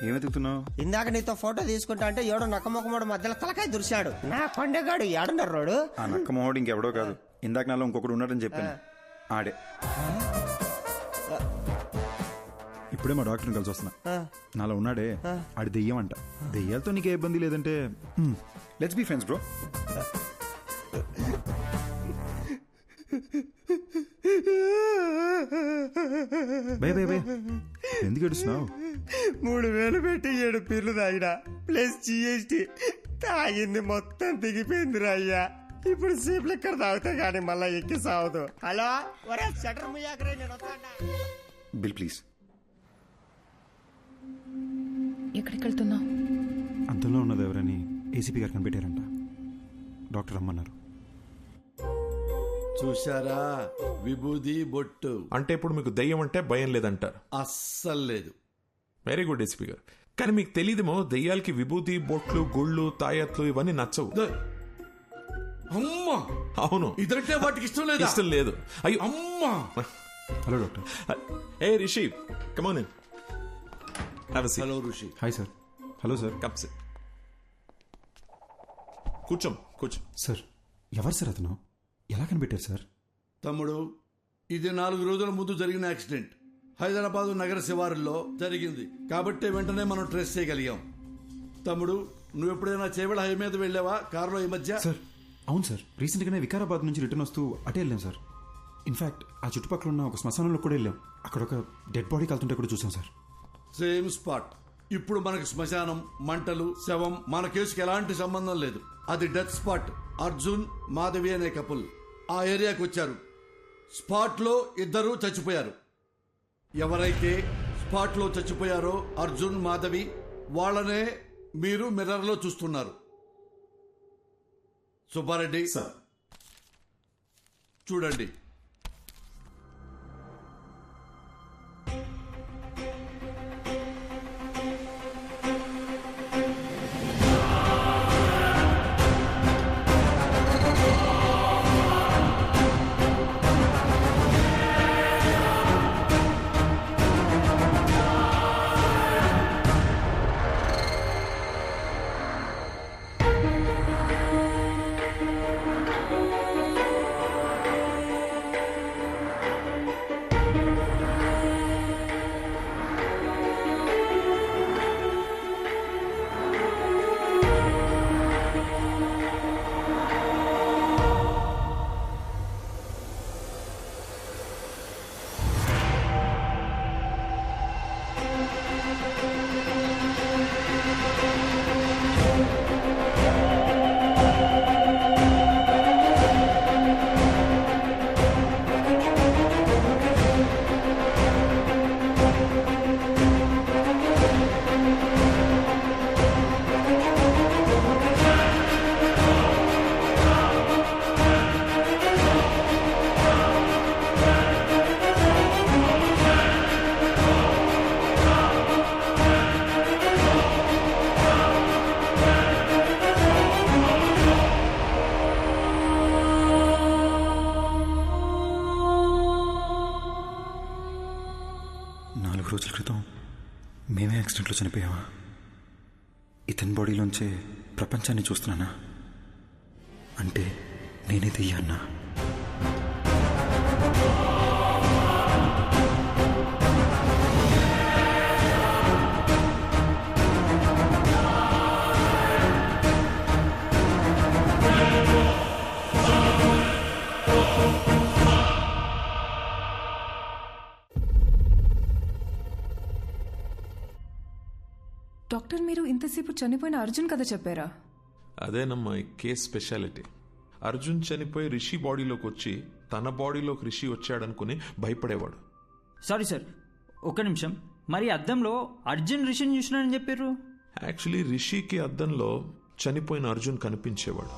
ఏమెతుకుతున్నావు? ఇందాక నీతో ఫోటో తీసుకుంటా అంటే ఏడో నక్కమొక్కమోడు మధ్యలో తలకాయ దురిశాడు. నా కొండగాడు ఏడున్నారు రోడు. ఆ నక్క మొహోడు ఇంకెవడో కాదు, ఇందాక నాలో ఇంకొకడు ఉన్నాడని చెప్పాను, ఆడే. ఇప్పుడే మా డాక్టర్ని కలిసి వస్తున్నా. నాలో ఉన్నాడే ఆడి దెయ్యం అంట. దెయ్యాలతో నీకే ఇబ్బంది లేదంటే let's be friends bro. Bye bye bye, ఎందుకు ఏడుస్తున్నావు? 3000 పెట్టి 7 పీర్లు తాగినా ప్లస్ GST తాగింది మొత్తం దిగిపోయిందిరా అయ్యా. ఇప్పుడు సీపులు ఇక్కడ తాగుతా కానీ మళ్ళా ఎక్కి సావదు. హలో ఒరే షటర్ ముయ్యాకరే, నేను వస్తాడా? Bill please. ఎక్కడికి వెళ్తున్నా? అంతంలో ఉన్నది ఎవరని ఏసీపీ గారు కనిపెట్టారంట. డాక్టర్ రమ్మన్నారు. చూశారా, విభూది బొట్టు అంటే ఇప్పుడు మీకు దయ్యం అంటే భయం లేదంటారు? అస్సలు లేదు. వెరీ గుడ్ ఎస్పీ గారు. కానీ మీకు తెలియదేమో, దెయ్యాలకి విభూతి బొట్లు గుళ్ళు తాయత్లు ఇవన్నీ నచ్చవు. అమ్మా, అవును, ఇదంటే వాటికి ఇష్టం లేదు. ఇష్టం లేదు. అయ్యో అమ్మా. Hello doctor. ఏ Rishi, come on in. Have a seat. Hello Rishi. Hi sir. Hello sir. Come sit. కూర్చో. సార్ ఎవరు సార్ అతను? ఎలా కనిపెట్టారు సార్? తమ్ముడు, ఇది 4 రోజుల ముందు జరిగిన యాక్సిడెంట్. హైదరాబాద్ నగర శివారుల్లో జరిగింది కాబట్టి వెంటనే మనం ట్రేస్ చేయగలిగాం. తమ్ముడు, నువ్వు ఎప్పుడైనా చేవెళ హై మీద వెళ్ళావా కారులో ఈ మధ్య? సార్ అవును సార్, రీసెంట్గానే వికారాబాద్ నుంచి రిటర్న్ వస్తూ అటే వెళ్ళాం సార్. ఇన్ఫాక్ట్ ఆ చుట్టుపక్కల ఉన్న ఒక శ్మశానంలో కూడా వెళ్ళాం. అక్కడ ఒక డెడ్ బాడీ కాలుతుంటే కూడా చూసాం సార్. Same spot. ఇప్పుడు మనకు శ్మశానం, మంటలు, శవం మన కేసుకి ఎలాంటి సంబంధం లేదు. అది డెత్ స్పాట్. అర్జున్, మాధవి అనే కపుల్ ఆ ఏరియాకి వచ్చారు. స్పాట్ లో 2 చచ్చిపోయారు. ఎవరైతే స్పాట్ లో చచ్చిపోయారో అర్జున్, మాధవి, వాళ్ళనే మీరు మిర్రర్ లో చూస్తున్నారు. సుబ్బారెడ్డి చూడండి. రోజుల క్రితం మేమే యాక్సిడెంట్లో చనిపోయామా? ఇతని బాడీలోంచే ప్రపంచాన్ని చూస్తున్నానా? అంటే నేనే దెయ్యాన్నా? డాక్టర్, మీరు ఇంతసేపు చనిపోయిన అర్జున్ కథ చెప్పారా? అదేనమ్మా ఈ కేస్ స్పెషాలిటీ. అర్జున్ చనిపోయి రిషి బాడీలోకి వచ్చి తన బాడీలోకి రిషి వచ్చాడనుకుని భయపడేవాడు. సారీ సార్, ఒక్క నిమిషం. మరి అద్దంలో అర్జున్ రిషిని చూసినానని చెప్పారు. యాక్చువల్లీ రిషికి అద్దంలో చనిపోయిన అర్జున్ కనిపించేవాడు.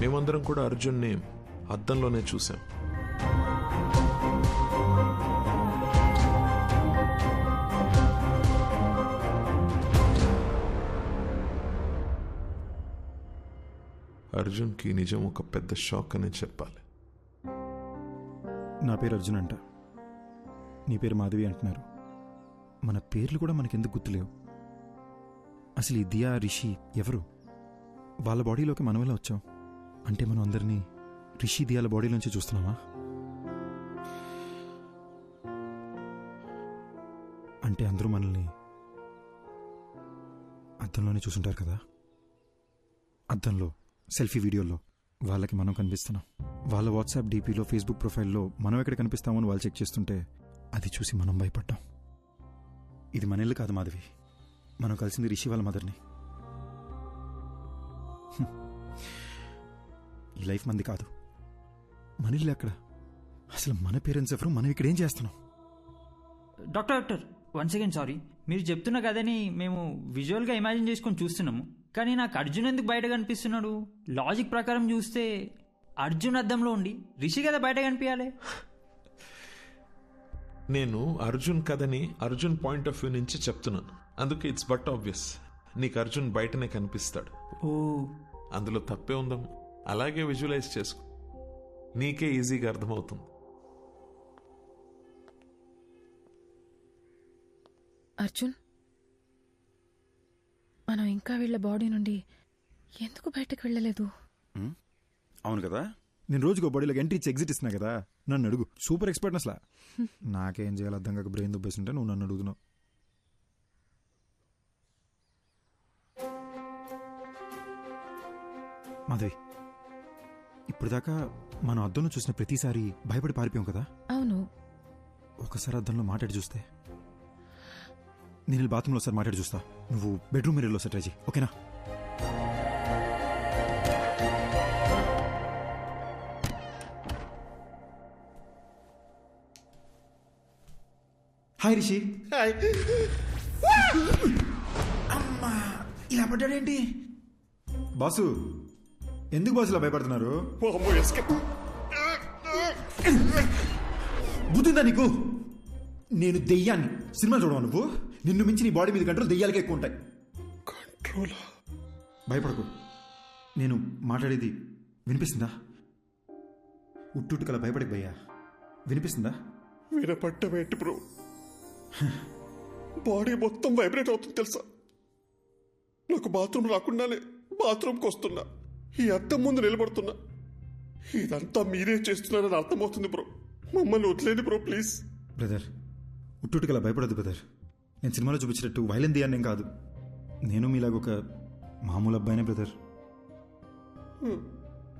మేమందరం కూడా అర్జున్ని అద్దంలోనే చూసాం. అర్జున్కి నిజం ఒక పెద్ద షాక్ అనే చెప్పాలి. నా పేరు అర్జున్ అంట, నీ పేరు మాధవి అంటున్నారు. మన పేర్లు కూడా మనకెందుకు గుర్తులేవు? అసలు ఈ దియా, రిషి ఎవరు? వాళ్ళ బాడీలోకి మనం ఎలా వచ్చాం? అంటే మనం అందరినీ రిషి, దియాల బాడీలోంచి చూస్తున్నామా? అంటే అందరూ మనల్ని అద్దంలోనే చూసుంటారు కదా. అద్దంలో సెల్ఫీ వీడియోల్లో వాళ్ళకి మనం కనిపిస్తున్నాం. వాళ్ళ వాట్సాప్ డీపీలో, ఫేస్బుక్ ప్రొఫైల్లో మనం ఎక్కడ కనిపిస్తామో అని వాళ్ళు చెక్ చేస్తుంటే అది చూసి మనం భయపడ్డాం. ఇది మన ఇల్లు కాదు మాధవి, మనం కలిసింది రిషి వాళ్ళ మదర్ని. ఈ లైఫ్ మంది కాదు, మన ఇల్లు ఎక్కడ? అసలు మన పేరెంట్స్ ఎవరు? మనం ఇక్కడ ఏం చేస్తున్నాం? Doctor one second, sorry. మీరు చెప్తున్న కథని మేము విజువల్గా ఇమాజిన్ చేసుకొని చూస్తున్నాము, కానీ నాకు అర్జున్ ఎందుకు బయట కనిపిస్తున్నాడు? లాజిక్ ప్రకారం చూస్తే అర్జున్ అద్దంలో ఉండి రిషి కదా బయట కనిపించాలి. నేను అర్జున్ కథని అర్జున్ పాయింట్ ఆఫ్ వ్యూ నుంచి చెప్తున్నాను, అందుకే ఇట్స్ బట్ ఆబ్వియస్ నీకు అర్జున్ బయటనే కనిపిస్తాడు. ఓ, అందులో తప్పే ఉందాం. అలాగే విజువలైజ్ చేసుకో, నీకే ఈజీగా అర్థమవుతుంది. అర్జున్, మనం ఇంకా వీళ్ళ బాడీ నుండి ఎందుకు బయటకు వెళ్ళలేదు? అవును కదా, నేను రోజుకో బాడీలోకి ఎంట్రీ ఇచ్చి ఎగ్జిట్ ఇస్తున్నా కదా. నన్ను అడుగు, సూపర్ ఎక్స్పర్ట్ అసలు. నాకేం చేయాలి అర్థం కాక బ్రెయిన్ దుబ్బేస్తుంటే నువ్వు నన్ను అడుగుతున్నావు. మాధవి, ఇప్పుడు దాకా మనం అద్దంలో చూసిన ప్రతిసారి భయపడి పారిపోయాం కదా. అవును. ఒకసారి అద్దంలో మాట్లాడి చూస్తే. నేను బాత్రూంలో ఒకసారి మాట్లాడి చూస్తా, నువ్వు బెడ్రూమ్ మిర్రర్లో ఒకసారి ట్రై చేయి, ఓకేనా? హాయ్ రిషి. అమ్మా, ఇలా పడ్డాడేంటి? బాసు, ఎందుకు బాసు ఇలా భయపడుతున్నారు? బుద్ధిందా నీకు? నేను దెయ్యాన్ని. సినిమా చూడవా నువ్వు? నిన్ను మించి నీ బాడీ మీద కంట్రోల్ దెయ్యాలకే ఎక్కువ ఉంటాయి. కంట్రోల్? భయపడకు, నేను మాట్లాడేది వినిపిస్తుందా? ఉట్టుకల భయపడకు భయ్యా, వినిపిస్తుందా? వినపడ్డమేంటి బ్రో? బాడీ మొత్తం వైబ్రేట్ అవుతుంది తెలుసా? నాకు బాత్రూమ్ రాకుండానే బాత్రూమ్కి వస్తున్నా, ఈ అద్దం ముందు నిలబడుతున్నా. ఇదంతా మీరే చేస్తున్నారని అర్థమవుతుంది బ్రో. మమ్మల్ని వదిలేండి బ్రో ప్లీజ్. బ్రదర్, ఉట్టుకల భయపడద్దు బ్రదర్. నేను సినిమాలో చూపించినట్టు వైలెన్ దియాన్నేం కాదు. నేను మీలాగ ఒక మామూలు అబ్బాయినే బ్రదర్.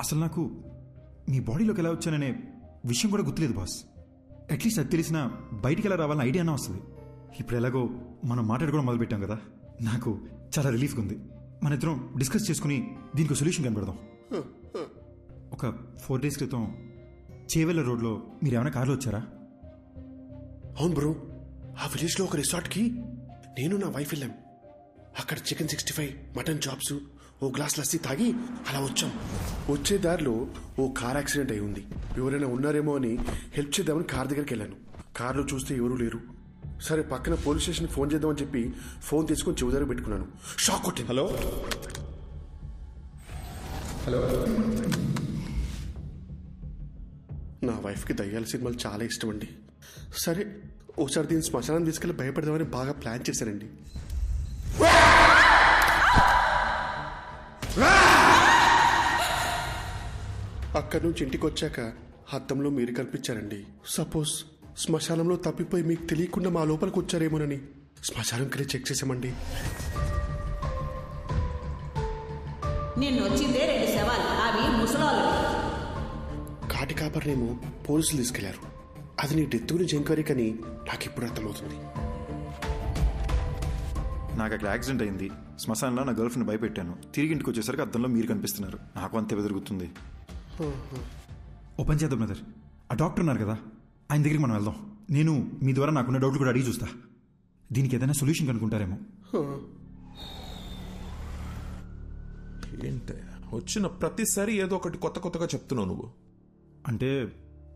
అసలు నాకు మీ బాడీలోకి ఎలా వచ్చాననే విషయం కూడా గుర్తులేదు బాస్. అట్లీస్ట్ అది తెలిసినా బయటికి ఎలా రావాలని ఐడియా అన్నా వస్తుంది. ఇప్పుడు ఎలాగో మనం మాట్లాడుకోవడం మొదలుపెట్టాం కదా, నాకు చాలా రిలీఫ్గా ఉంది. మన ఇద్దరం డిస్కస్ చేసుకుని దీనికి సొల్యూషన్ కనబడదాం. ఒక 4 days క్రితం చేవెళ్ళ రోడ్లో మీరు ఏమైనా కార్లో వచ్చారా? అవును బ్రో, ఆ విలేజ్లో ఒక రిసార్ట్కి నేను నా వైఫ్ వెళ్ళాం. అక్కడ చికెన్ 65, మటన్ చాప్స్, ఓ గ్లాస్ లస్సీ తాగి అలా వచ్చాం. వచ్చే దారిలో ఓ కార్ యాక్సిడెంట్ అయి ఉంది. ఎవరైనా ఉన్నారేమో అని హెల్ప్ చేద్దామని కార్ దగ్గరికి వెళ్ళాను. కార్లో చూస్తే ఎవరూ లేరు. సరే పక్కన పోలీస్ స్టేషన్కి ఫోన్ చేద్దామని చెప్పి ఫోన్ తీసుకొని చెవి దగ్గర పెట్టుకున్నాను. షాక్ కొట్టింది. Hello hello. నా వైఫ్కి దయ్యాల సినిమాలు చాలా ఇష్టం అండి. సరే ఒకసారి దీన్ని శ్మశానం తీసుకెళ్ళి భయపడదామని బాగా ప్లాన్ చేశానండి. అక్కడి నుంచి ఇంటికి వచ్చాక అద్దంలో మీరు కనిపించారండి. సపోజ్ శ్మశానంలో తప్పిపోయి మీకు తెలియకుండా మా లోపలికి వచ్చారేమోనని శ్మశానంకి చెక్ చేసామండి. నిన్ను వచ్చిందే 2 శవాలు, అవి ముసలాలు. కాటి కాపర్నేమో పోలీసులు తీసుకెళ్లారు. అది నీ డెత్ గురించి ఎంక్వైరీ కానీ నాకు ఇప్పుడు అర్థమవుతుంది. నాకు అక్కడ యాక్సిడెంట్ అయింది. శ్మశానంలో నా గర్ల్ ఫ్రెండ్ భయపెట్టాను. తిరిగి ఇంటికి వచ్చేసరికి అద్దంలో మీరు కనిపిస్తున్నారు. నాకు అంతే బెదురుగుతుంది. ఓ పని చేద్దాం బ్రదర్, ఆ డాక్టర్ ఉన్నారు కదా, ఆయన దగ్గరికి మనం వెళ్దాం. నేను మీ ద్వారా నాకున్న డౌట్లు కూడా అడిగి చూస్తా. దీనికి ఏదైనా సొల్యూషన్ కనుక్కుంటారేమో. ఏంటి వచ్చిన ప్రతిసారి ఏదో ఒకటి కొత్త కొత్తగా చెప్తున్నావు నువ్వు? అంటే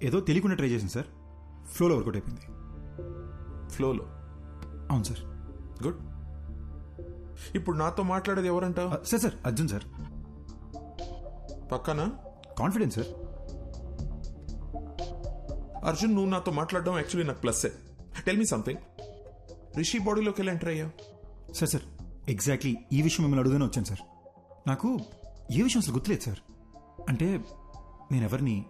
ఏదో తెలియకుండా ట్రై చేసింది సార్, ఫ్లోలో వర్కౌట్ అయిపోయింది. ఫ్లోలో? అవును సార్. గుడ్. ఇప్పుడు నాతో మాట్లాడేది ఎవరంటావు? Sir Arjun sir. పక్కన? Confidence sir. అర్జున్ నువ్వు నాతో మాట్లాడడం యాక్చువల్లీ నాకు ప్లస్సే. టెల్ మీ సంథింగ్, రిషి బాడీలోకి వెళ్ళి ఎంటర్ అయ్యావు? సార్ ఎగ్జాక్ట్లీ ఈ విషయం మిమ్మల్ని అడుగుతూనే వచ్చాను సార్. నాకు ఏ విషయం అసలు గుర్తులేదు సార్. అంటే నేనెవరిని